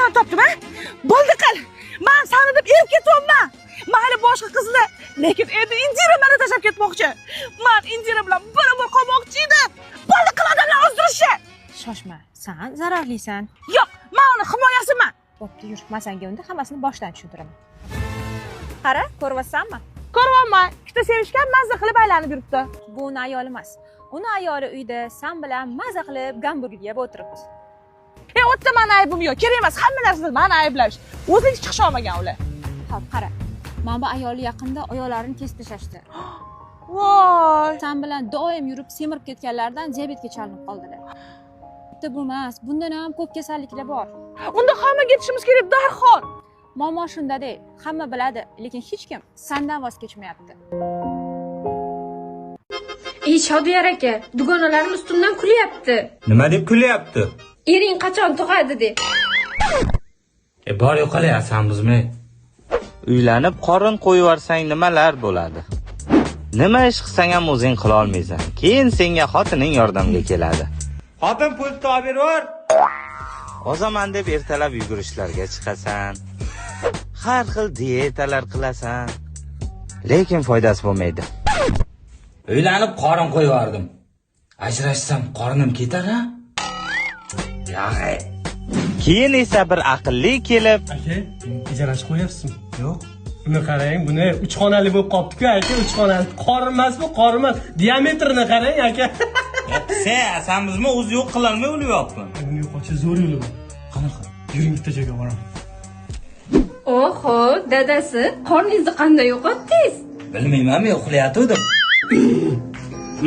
narsani topdim, ha? Bo'ldi qil. Men seni deb erib ketyapman. Mayli boshqa qizlar, lekin endi Indira meni tashlab ketmoqchi. Men Indira bilan baravar qolmoqchi edim. Bo'ldi qil odamlar o'zdirishni. Shoshma, sen zararlisan. Yo'q, men uni himoyasiman. Bo'pti, yur, men senga unda hammasini boshdan tushuntiraman. Qara, ko'ryapsanmi? Ko'ryapman. Ikkita sevishgan mazza qilib aylanib yuribdi. Bu uni ayoli emas. Uni ayoli uyda sen bilan maza qilib gamburger yeb o'tiribdi. O'tda meni aybim yo'q. Kerak emas, hamma narsada meni ayblash. O'zing chiqisha olmagan ular. Xo'p, qara. Mana bu ayoli yaqinda oyoqlarini kesib tashlashdi. Voy. Sen bilan doim yurib semirib ketganlardan diabetga chalinib qoldilar. Bitta bu emas, bundan ham ko'p kasalliklar bor. Unda hamma ketishimiz kerak darhol. Muammo shunda değil. Hamma biladi, lekin hech kim sendan voz kechmayapti. Ey Shodiyar aka, dugonalarim ustimdan kulyapti. Nima deb kulyapti? Ering qachon tug'adi deb. Bor yo'qolayapsanmizmi? Uylanib qorin qo'yivarsang nimalar bo'ladi? Nima ish qilsang ham o'zing qila olmaysan. Keyin senga xotining yordamga keladi. Xotin pul topib ber. Ozaman deb ertalab yugurishlarga chiqasan. Har xil dietalar qilasan. Lekin foydasi bo'lmaydi. Uylanib qorin qo'yivardim. Ajrashsam qorinim ketar-a? Yo'q. Keyin esa bir aqlli kelib, aka, ijarasi qo'yapsizmi? Yo'q. Buni qarang, buni 3 xonali bo'lib qolibdi-ku, aka, 3 xonali. Qorin emasmi, qorin emas. Diametrini qarang, aka. sen bizmi o'zi yo'q qila olmay o'lyapman. Buni yo'qotcha zo'r yo'li bor. Qanaqa? Yuring bitta joyga boramiz. Oho, dadasi, qorningizni qanday yo'qotdingiz? Bilmayman, men uxlayotgandim.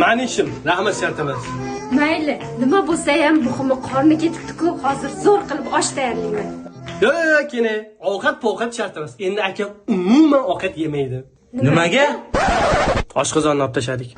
Mani ishim, rahmat shart emas. Mayli, nima bo'lsa ham muhimi qorni ketibdi-ku, hozir zo'r qilib osh tayyorlayman. Yo'q, kene, ovqat shart emas. Endi aka umuman ovqat yemaydi. Nimaga? Oshqozonni olib tashladik.